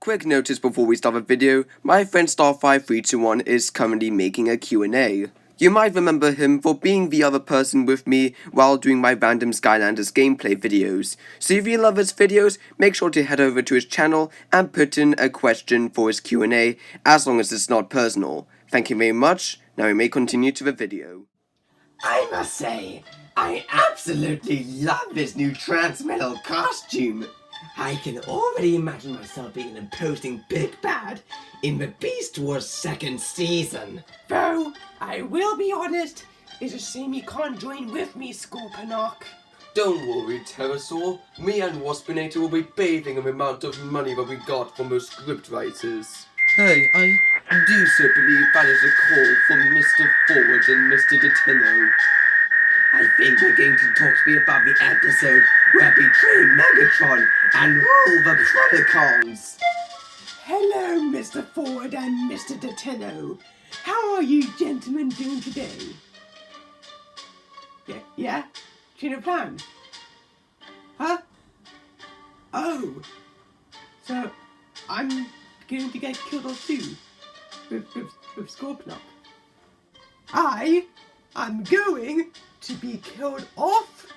Quick notice before we start the video, my friend Star5321 is currently making a Q&A. You might remember him for being the other person with me while doing my random Skylanders gameplay videos. So if you love his videos, make sure to head over to his channel and put in a question for his Q&A, as long as it's not personal. Thank you very much, now we may continue to the video. I must say, I absolutely love this new Transmetal costume. I can already imagine myself being an imposing big bad in the Beast Wars second season. Though, I will be honest, it's a shame you can't join with me, Scorponok. Don't worry, Terrorsaur. Me and Waspinator will be bathing in the amount of money that we got from those scriptwriters. Hey, I do so believe that is a call from Mr. Forward and Mr. Detino. I think you're going to talk to me about the episode where I betray Megatron and rule the Predacons. Hello, Mr. Forward and Mr. Detino. How are you gentlemen doing today? Yeah? Change of plan? Huh? Oh. So, I'm going to get killed off too? With Scorponok? I'm going to be killed off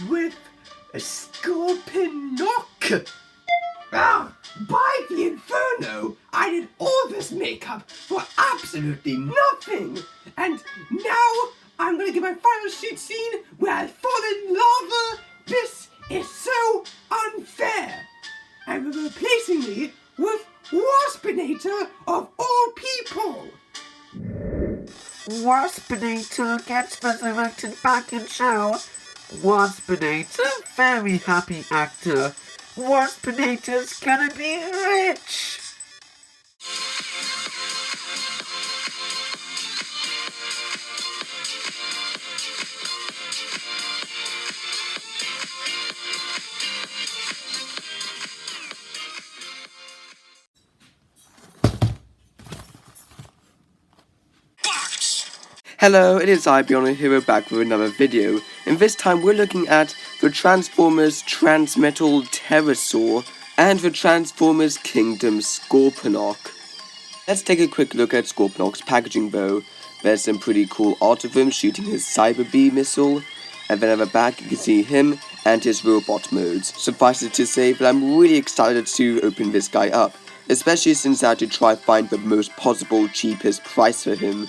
with a Scorponok! By the Inferno! I did all this makeup for absolutely nothing! And now I'm gonna get my final shoot scene where I fall in lava! This is so unfair! And they're replacing me with Waspinator of all people! Waspinator gets resurrected back in show. Waspinator, very happy actor. Waspinator's gonna be rich. Hello, it is I, Beyond Hero, back with another video, and this time we're looking at the Transformers Transmetal Terrorsaur and the Transformers Kingdom Scorponok. Let's take a quick look at Scorponok's packaging though. There's some pretty cool art of him shooting his Cyber Bee missile, and then at the back you can see him and his robot modes. Suffice it to say that I'm really excited to open this guy up, especially since I had to try find the most possible cheapest price for him.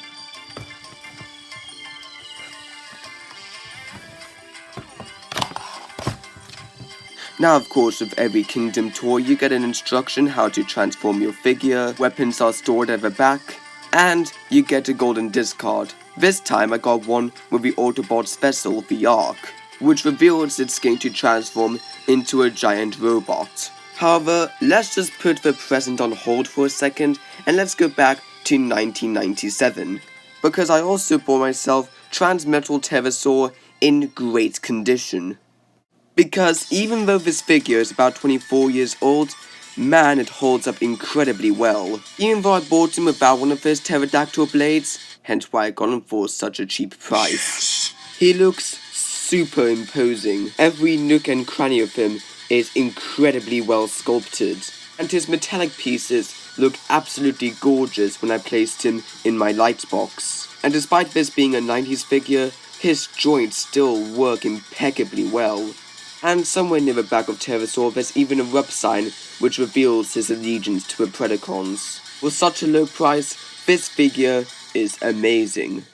Now of course, with every Kingdom toy you get an instruction how to transform your figure, weapons are stored at the back, and you get a golden discard. This time I got one with the Autobots vessel, the Ark, which reveals it's going to transform into a giant robot. However, let's just put the present on hold for a second and let's go back to 1997, because I also bought myself Transmetal Terrorsaur in great condition. Because even though this figure is about 24 years old, man, it holds up incredibly well. Even though I bought him without one of his pterodactyl blades, hence why I got him for such a cheap price. He looks super imposing. Every nook and cranny of him is incredibly well sculpted, and his metallic pieces look absolutely gorgeous when I placed him in my lightbox. And despite this being a 90s figure, his joints still work impeccably well. And somewhere near the back of Terrorsaur there's even a rub sign which reveals his allegiance to the Predacons. For such a low price, this figure is amazing.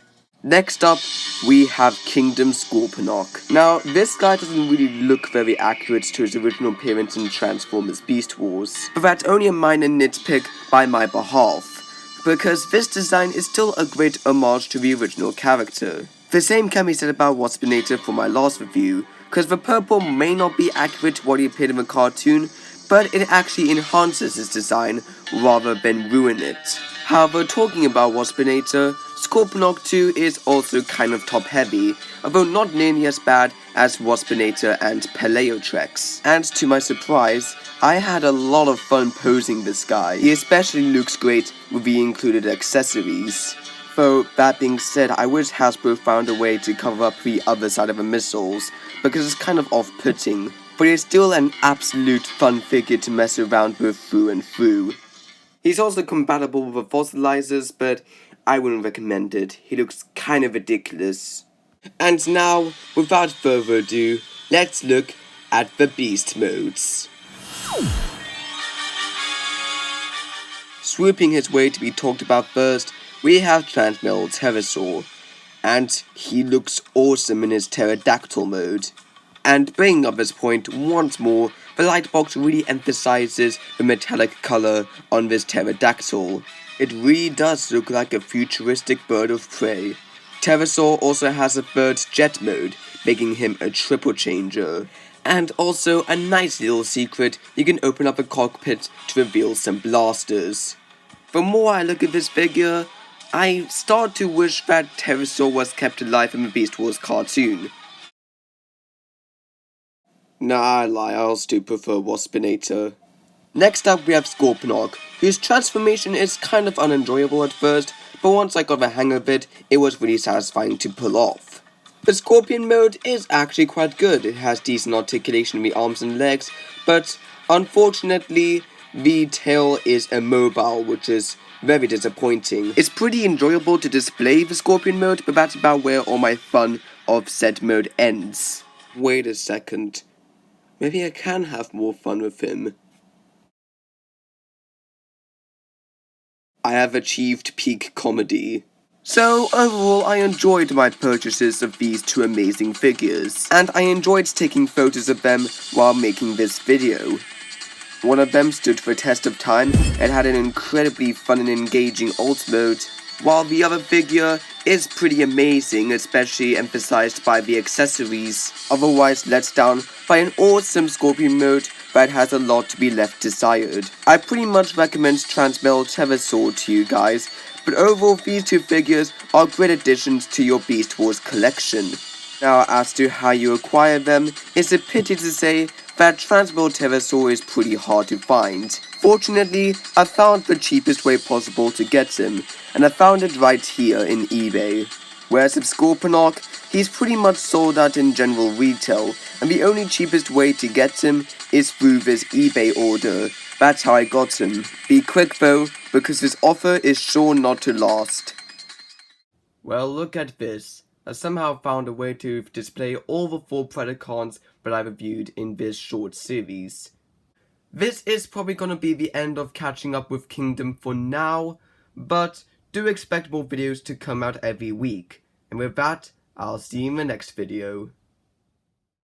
Next up, we have Kingdom Scorponok. Now, this guy doesn't really look very accurate to his original appearance in Transformers Beast Wars, but that's only a minor nitpick by my behalf, because this design is still a great homage to the original character. The same can be said about Waspinator for my last review, because the purple may not be accurate to what he appeared in the cartoon, but it actually enhances his design rather than ruin it. However, talking about Waspinator, Scorponok 2 is also kind of top heavy, although not nearly as bad as Waspinator and Paleotrex. And to my surprise, I had a lot of fun posing this guy. He especially looks great with the included accessories. Though, that being said, I wish Hasbro found a way to cover up the other side of the missiles, because it's kind of off-putting. but he's still an absolute fun figure to mess around with through and through. He's also compatible with the fossilizers, but I wouldn't recommend it. He looks kind of ridiculous. And now, without further ado, let's look at the beast modes. Swooping his way to be talked about first, we have Transmetal Terrorsaur, and he looks awesome in his Pterodactyl mode. And bringing up this point once more, the lightbox really emphasizes the metallic color on this pterodactyl. It really does look like a futuristic bird of prey. Terrorsaur also has a bird jet mode, making him a triple changer. And also a nice little secret, you can open up a cockpit to reveal some blasters. The more I look at this figure, I start to wish that Terrorsaur was kept alive in the Beast Wars cartoon. Nah, I lie, I also do prefer Waspinator. Next up we have Scorponok, whose transformation is kind of unenjoyable at first, but once I got the hang of it, it was really satisfying to pull off. The Scorpion mode is actually quite good. It has decent articulation in the arms and legs, but unfortunately the tail is immobile, which is very disappointing. It's pretty enjoyable to display the Scorpion mode, but that's about where all my fun of said mode ends. Wait a second. Maybe I can have more fun with him. I have achieved peak comedy. So overall, I enjoyed my purchases of these two amazing figures, and I enjoyed taking photos of them while making this video. One of them stood the test of time and had an incredibly fun and engaging ult mode, while the other figure is pretty amazing, especially emphasized by the accessories, otherwise let down by an awesome Scorpion mode that has a lot to be left desired. I pretty much recommend Transmetal Terrorsaur to you guys, but overall these two figures are great additions to your Beast Wars collection. Now as to how you acquire them, it's a pity to say that Transmetal Terrorsaur is pretty hard to find. Fortunately, I found the cheapest way possible to get him, and I found it right here in eBay. Whereas with Scorponok, he's pretty much sold out in general retail, and the only cheapest way to get him is through this eBay order. That's how I got him. Be quick though, because this offer is sure not to last. Well, look at this. I somehow found a way to display all the 4 PREDACONS that I reviewed in this short series. This is probably gonna be the end of catching up with Kingdom for now, but do expect more videos to come out every week. And with that, I'll see you in the next video.